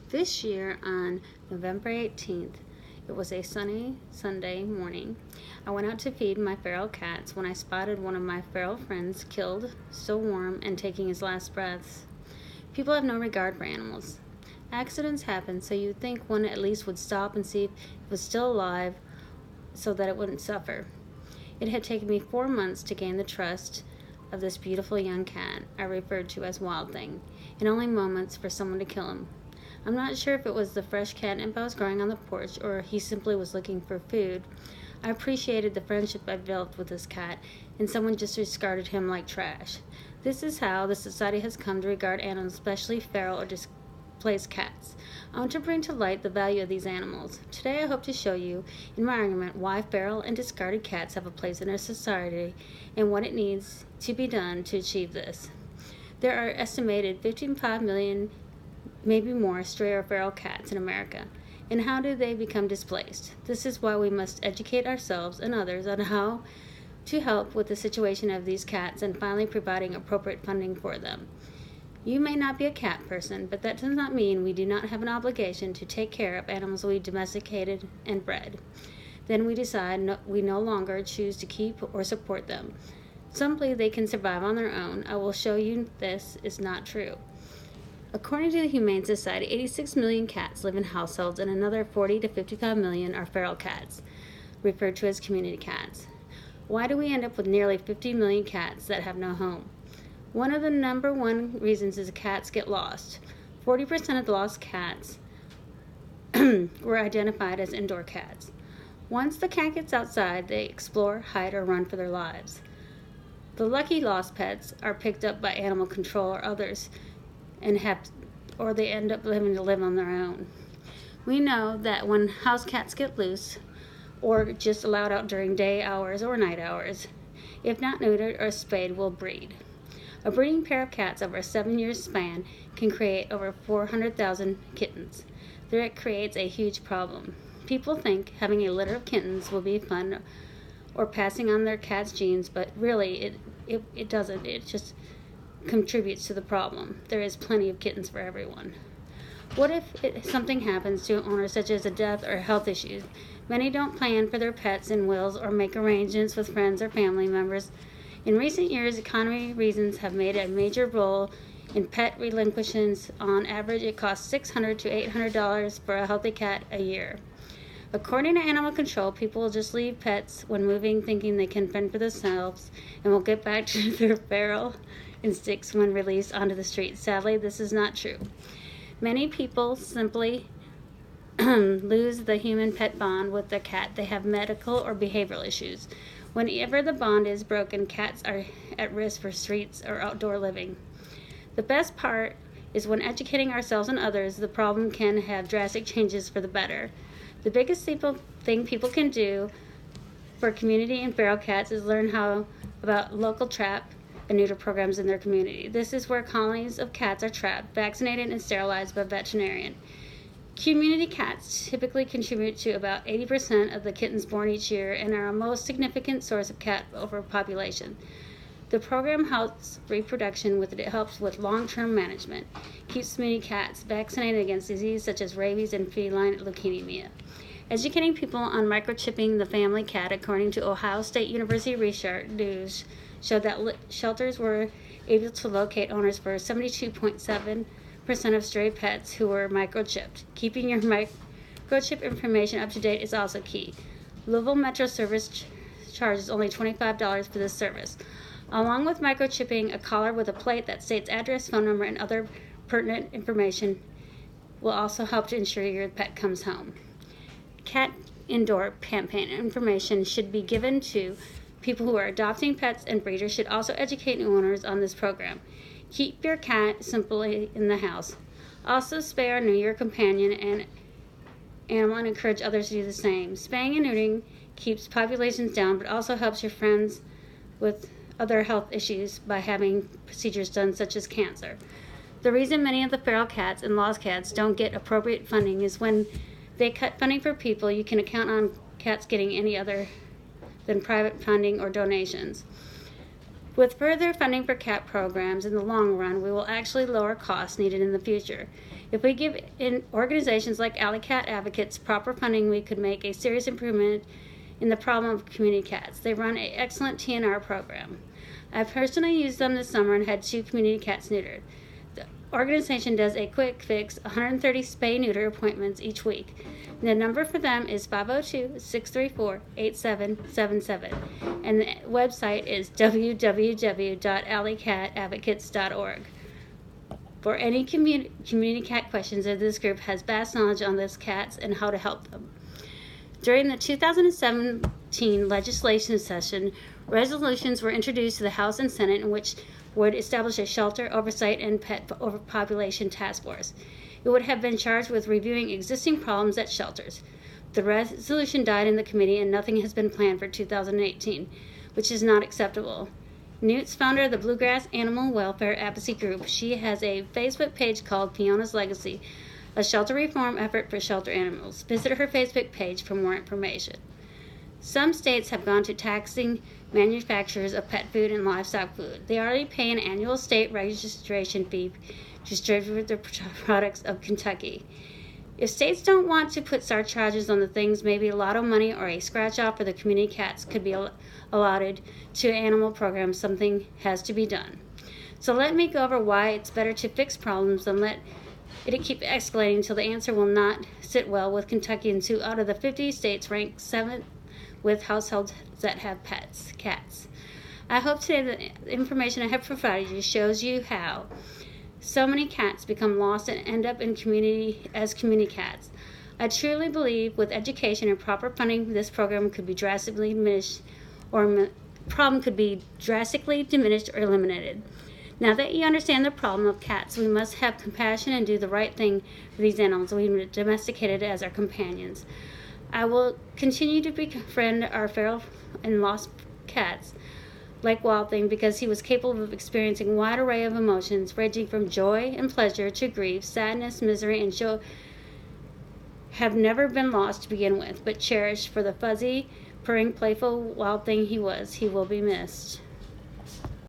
This year on November 18th, it was a sunny Sunday morning. I went out to feed my feral cats when I spotted one of my feral friends killed, still warm and taking his last breaths. People have no regard for animals. Accidents happen, so you'd think one at least would stop and see if it was still alive so that it wouldn't suffer. It had taken me 4 months to gain the trust of this beautiful young cat I referred to as Wild Thing, and only moments for someone to kill him. I'm not sure if it was the fresh catnip I was growing on the porch or he simply was looking for food. I appreciated the friendship I built with this cat, and someone just discarded him like trash. This is how the society has come to regard animals, especially feral or displaced cats. I want to bring to light the value of these animals. Today I hope to show you, in my argument, why feral and discarded cats have a place in our society and what it needs to be done to achieve this. There are estimated 55 million, maybe more, stray or feral cats in America. And how do they become displaced? This is why we must educate ourselves and others on how to help with the situation of these cats and finally providing appropriate funding for them. You may not be a cat person, but that does not mean we do not have an obligation to take care of animals we domesticated and bred. Then we decide we no longer choose to keep or support them. Simply they can survive on their own. I will show you this is not true. According to the Humane Society, 86 million cats live in households and another 40 to 55 million are feral cats, referred to as community cats. Why do we end up with nearly 50 million cats that have no home? One of the number one reasons is cats get lost. 40% of the lost cats were identified as indoor cats. Once the cat gets outside, they explore, hide, or run for their lives. The lucky lost pets are picked up by animal control or others, or they end up living to live on their own. We know that when house cats get loose, or just allowed out during day hours or night hours, if not neutered or spayed, will breed. A breeding pair of cats over a 7-year span can create over 400,000 kittens. That creates a huge problem. People think having a litter of kittens will be fun or passing on their cat's genes, but really it doesn't. It just contributes to the problem. There is plenty of kittens for everyone. What if something happens to an owner, such as a death or health issues? Many don't plan for their pets in wills or make arrangements with friends or family members. In recent years, economy reasons have made a major role in pet relinquishments. On average, it costs $600 to $800 for a healthy cat a year. According to animal control, people will just leave pets when moving, thinking they can fend for themselves and will get back to their feral instincts when released onto the street. Sadly, this is not true. Many people simply lose the human-pet bond with the cat. They have medical or behavioral issues. Whenever the bond is broken, cats are at risk for streets or outdoor living. The best part is when educating ourselves and others, the problem can have drastic changes for the better. The biggest thing people can do for community and feral cats is learn about local trap and neuter programs in their community. This is where colonies of cats are trapped, vaccinated, and sterilized by a veterinarian. Community cats typically contribute to about 80% of the kittens born each year and are a most significant source of cat overpopulation. The program helps reproduction it helps with long-term management, keeps community cats vaccinated against diseases such as rabies and feline leukemia. Educating people on microchipping the family cat, according to Ohio State University research news, showed that shelters were able to locate owners for 72.7% of stray pets who were microchipped. Keeping your microchip information up to date is also key. Louisville Metro Service charges only $25 for this service. Along with microchipping, a collar with a plate that states address, phone number, and other pertinent information will also help to ensure your pet comes home. Cat indoor campaign information should be given to people who are adopting pets, and breeders should also educate new owners on this program. Keep your cat simply in the house. Also spay or neuter your companion and animal and encourage others to do the same. Spaying and neutering keeps populations down, but also helps your friends with other health issues by having procedures done, such as cancer. The reason many of the feral cats and lost cats don't get appropriate funding is when they cut funding for people, you can count on cats getting any other than private funding or donations. With further funding for cat programs in the long run, we will actually lower costs needed in the future. If we give organizations like Alley Cat Advocates proper funding, we could make a serious improvement in the problem of community cats. They run an excellent TNR program. I personally used them this summer and had 2 community cats neutered. The organization does a quick fix, 130 spay-neuter appointments each week. The number for them is 502-634-8777, and the website is www.alleycatadvocates.org. For any community cat questions, this group has vast knowledge on these cats and how to help them. During the 2017 legislation session, resolutions were introduced to the House and Senate in which would establish a shelter oversight and pet overpopulation task force. It would have been charged with reviewing existing problems at shelters. The resolution died in the committee and nothing has been planned for 2018, which is not acceptable. Newt's founder of the Bluegrass Animal Welfare Advocacy Group. She has a Facebook page called Fiona's Legacy, a shelter reform effort for shelter animals. Visit her Facebook page for more information. Some states have gone to taxing manufacturers of pet food and livestock food. They already pay an annual state registration fee to distribute the products of Kentucky. If states don't want to put surcharges on the things, maybe a lotto money or a scratch-off for the community cats could be allotted to animal programs. Something has to be done. So let me go over why it's better to fix problems than let it keep escalating until the answer will not sit well with Kentuckians, who out of the 50 states rank 7th with households that have cats. I hope today the information I have provided you shows you how so many cats become lost and end up in community cats. I truly believe with education and proper funding, this program could be drastically diminished, or problem could be drastically diminished or eliminated. Now that you understand the problem of cats, we must have compassion and do the right thing for these animals we domesticated as our companions. I will continue to befriend our feral and lost cats like Wild Thing because he was capable of experiencing a wide array of emotions, ranging from joy and pleasure to grief, sadness, misery, and joy. Have never been lost to begin with, but cherished for the fuzzy, purring, playful Wild Thing he was. He will be missed.